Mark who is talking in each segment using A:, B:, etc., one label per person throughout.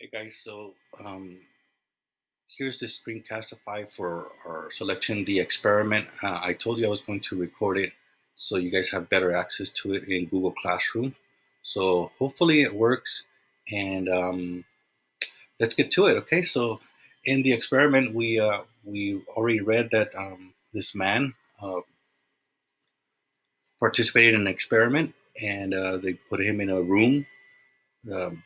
A: Hey guys, so here's the screencastify for our selection, the experiment. I told you I was going to record it so you guys have better access to it in Google Classroom. So hopefully it works, and let's get to it. Okay, so in the experiment, we already read that this man participated in an experiment, and they put him in a room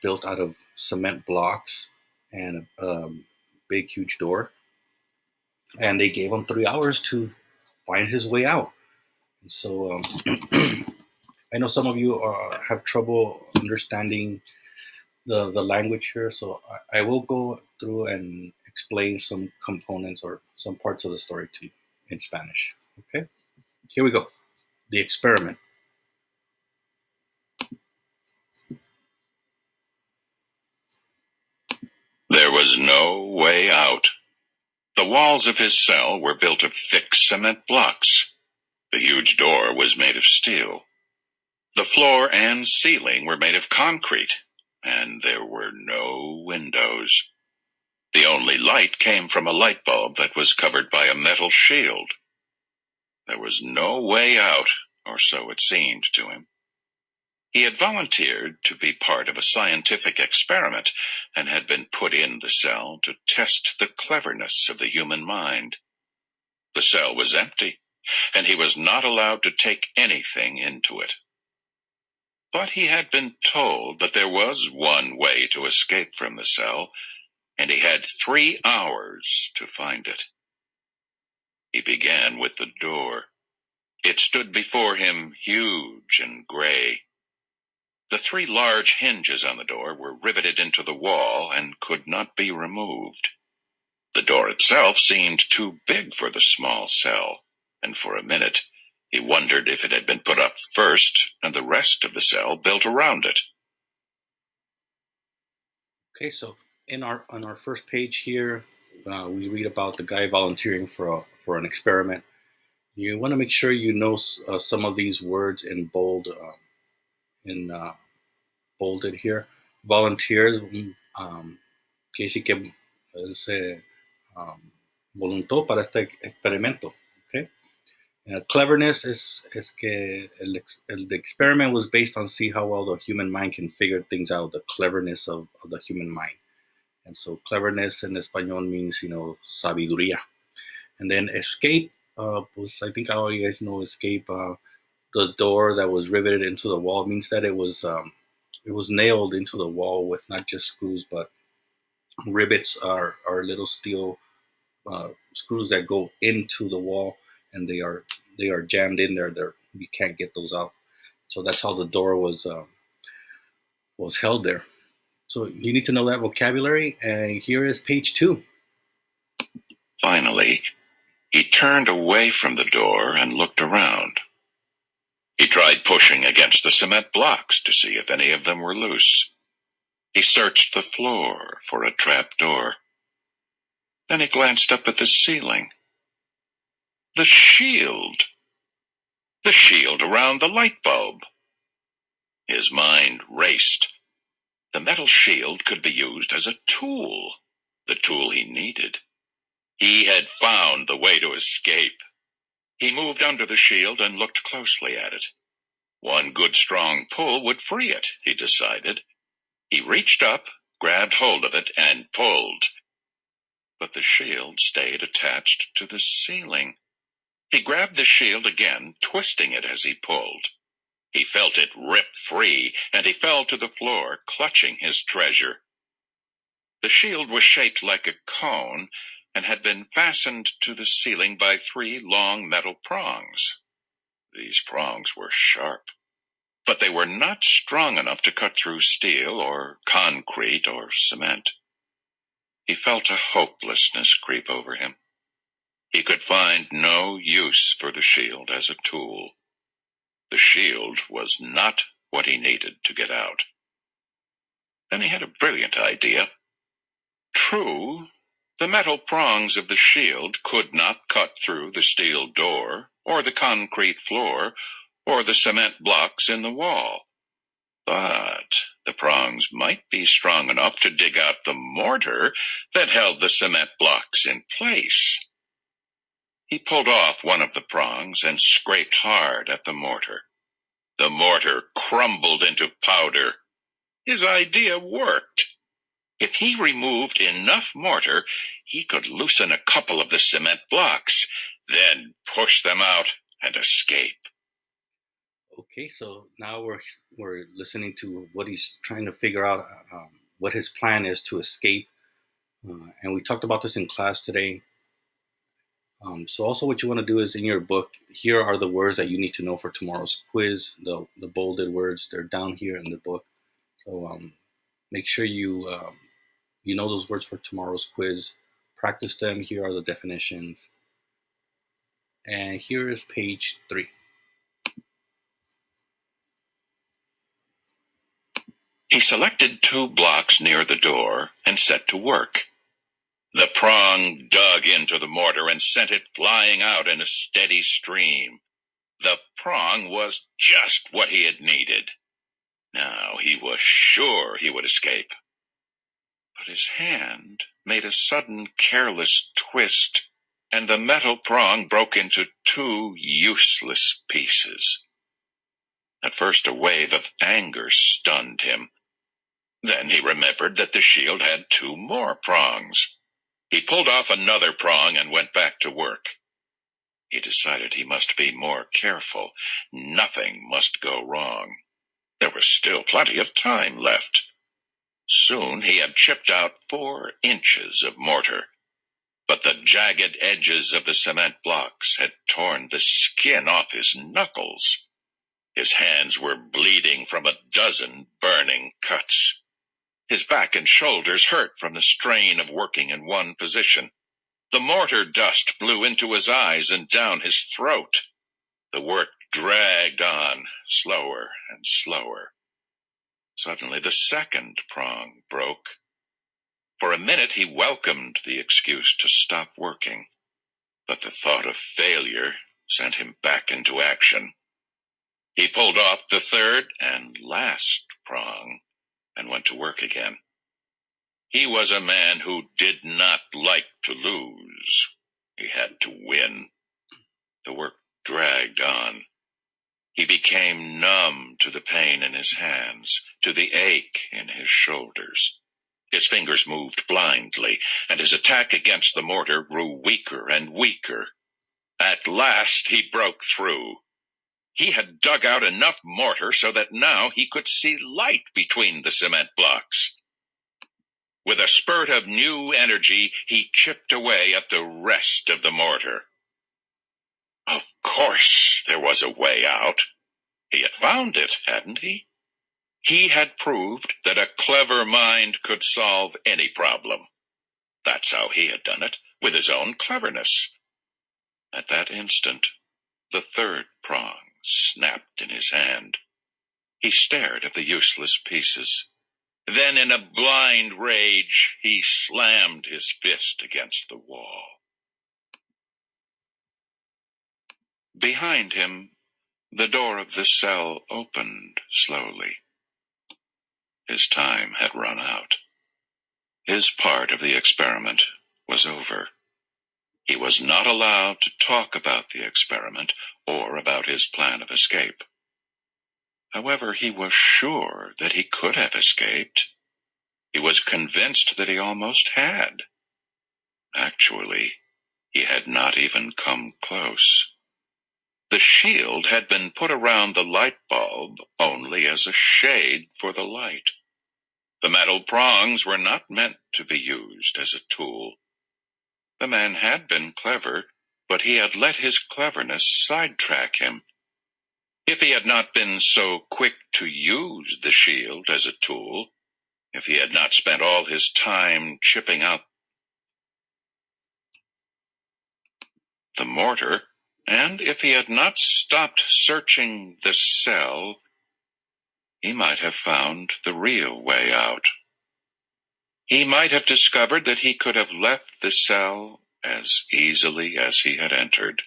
A: built out of cement blocks and a big, huge door, and they gave him 3 hours to find his way out. And so I know some of you have trouble understanding the language here, so I will go through and explain some components or some parts of the story to you in Spanish. Okay, here we go. The experiment.
B: There was no way out. The walls of his cell were built of thick cement blocks. The huge door was made of steel. The floor and ceiling were made of concrete, and there were no windows. The only light came from a light bulb that was covered by a metal shield. There was no way out, or so it seemed to him. He had volunteered to be part of a scientific experiment and had been put in the cell to test the cleverness of the human mind. The cell was empty, and he was not allowed to take anything into it. But he had been told that there was one way to escape from the cell, and he had 3 hours to find it. He began with the door. It stood before him huge and gray. The 3 large hinges on the door were riveted into the wall and could not be removed. The door itself seemed too big for the small cell, and for a minute he wondered if it had been put up first and the rest of the cell built around it.
A: Okay, so in our on our first page here, we read about the guy volunteering for an experiment. You want to make sure you know some of these words in bold, in bolded here. Volunteers, quiere decir que se voluntó para este experimento. Okay. Cleverness is que the experiment was based on see how well the human mind can figure things out, the cleverness of the human mind. And so cleverness in español means, sabiduría. And then escape, pues I think all you guys know escape. The door that was riveted into the wall means that it was nailed into the wall with not just screws but rivets are little steel screws that go into the wall, and they are jammed in there. You can't get those out. So that's how the door was held there. So you need to know that vocabulary. And here is page 2.
B: Finally, he turned away from the door and looked around. He tried pushing against the cement blocks to see if any of them were loose. He searched the floor for a trap door. Then he glanced up at the ceiling. The shield! The shield around the light bulb! His mind raced. The metal shield could be used as a tool, the tool he needed. He had found the way to escape. He moved under the shield and looked closely at it. One good strong pull would free it, he decided. He reached up, grabbed hold of it, and pulled. But the shield stayed attached to the ceiling. He grabbed the shield again, twisting it as he pulled. He felt it rip free, and he fell to the floor, clutching his treasure. The shield was shaped like a cone and had been fastened to the ceiling by 3 long metal prongs. These prongs were sharp, but they were not strong enough to cut through steel or concrete or cement. He felt a hopelessness creep over him. He could find no use for the shield as a tool. The shield was not what he needed to get out. Then he had a brilliant idea. True, the metal prongs of the shield could not cut through the steel door, or the concrete floor, or the cement blocks in the wall. But the prongs might be strong enough to dig out the mortar that held the cement blocks in place. He pulled off one of the prongs and scraped hard at the mortar. The mortar crumbled into powder. His idea worked. If he removed enough mortar, he could loosen a couple of the cement blocks, then push them out and escape.
A: Okay, so now we're listening to what he's trying to figure out, what his plan is to escape. And we talked about this in class today. So also what you want to do is in your book, here are the words that you need to know for tomorrow's quiz. The bolded words, they're down here in the book. So make sure you know those words for tomorrow's quiz. Practice them. Here are the definitions. And here is page 3.
B: He selected 2 blocks near the door and set to work. The prong dug into the mortar and sent it flying out in a steady stream. The prong was just what he had needed. Now he was sure he would escape. But his hand made a sudden careless twist, and the metal prong broke into 2 useless pieces. At first a wave of anger stunned him. Then he remembered that the shield had 2 more prongs. He pulled off another prong and went back to work. He decided he must be more careful. Nothing must go wrong. There was still plenty of time left. Soon he had chipped out 4 inches of mortar, but the jagged edges of the cement blocks had torn the skin off his knuckles. His hands were bleeding from a dozen burning cuts. His back and shoulders hurt from the strain of working in one position. The mortar dust blew into his eyes and down his throat. The work dragged on, slower and slower. Suddenly the second prong broke. For a minute he welcomed the excuse to stop working, but the thought of failure sent him back into action. He pulled off the third and last prong and went to work again. He was a man who did not like to lose. He had to win. The work dragged on. He became numb to the pain in his hands, to the ache in his shoulders. His fingers moved blindly, and his attack against the mortar grew weaker and weaker. At last he broke through. He had dug out enough mortar so that now he could see light between the cement blocks. With a spurt of new energy, he chipped away at the rest of the mortar. Of course there was a way out. He had found it, hadn't he? He had proved that a clever mind could solve any problem. That's how he had done it, with his own cleverness. At that instant, the third prong snapped in his hand. He stared at the useless pieces. Then, in a blind rage, he slammed his fist against the wall. Behind him, the door of the cell opened slowly. His time had run out. His part of the experiment was over. He was not allowed to talk about the experiment or about his plan of escape. However, he was sure that he could have escaped. He was convinced that he almost had. Actually, he had not even come close. The shield had been put around the light bulb only as a shade for the light. The metal prongs were not meant to be used as a tool. The man had been clever, but he had let his cleverness sidetrack him. If he had not been so quick to use the shield as a tool, if he had not spent all his time chipping out the mortar, and if he had not stopped searching the cell, he might have found the real way out. He might have discovered that he could have left the cell as easily as he had entered,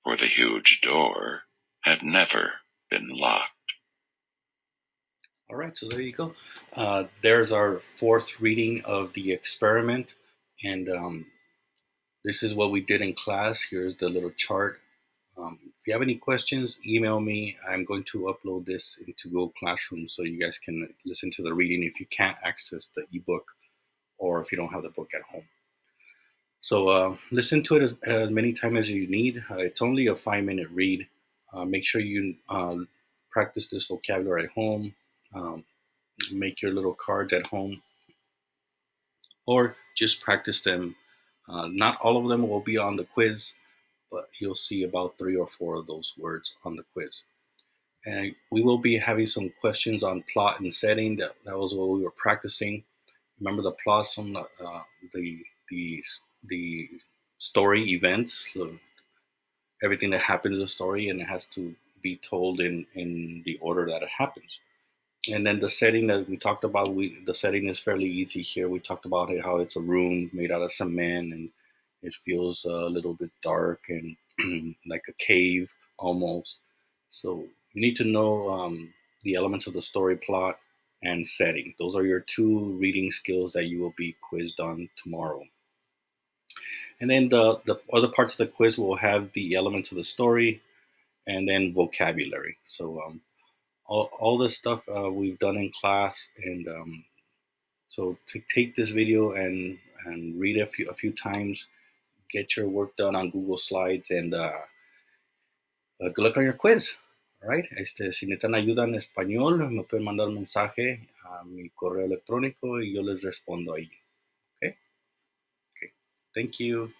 B: for the huge door had never been locked.
A: All right, so there you go. There's our fourth reading of the experiment, and this is what we did in class. Here's the little chart. If you have any questions, email me. I'm going to upload this into Google Classroom so you guys can listen to the reading if you can't access the ebook or if you don't have the book at home. So listen to it as many times as you need. It's only a 5-minute read. Make sure you practice this vocabulary at home. Um, make your little cards at home or just practice them. Not all of them will be on the quiz, but you'll see about 3 or 4 of those words on the quiz. And we will be having some questions on plot and setting. That was what we were practicing. Remember the plots on the the the story events, so everything that happens in the story, and it has to be told in the order that it happens. And then the setting that we talked about, the setting is fairly easy here. We talked about it, how it's a room made out of cement and it feels a little bit dark and like a cave almost. So you need to know the elements of the story plot and setting. Those are your two reading skills that you will be quizzed on tomorrow. And then the other parts of the quiz will have the elements of the story and then vocabulary. So all this stuff we've done in class, and so to take this video and read it a few times, get your work done on Google Slides, and good luck on your quiz. All right. Si necesitan ayuda en español, me pueden mandar un mensaje a mi correo electrónico y yo les respondo ahí. Okay. Okay. Thank you.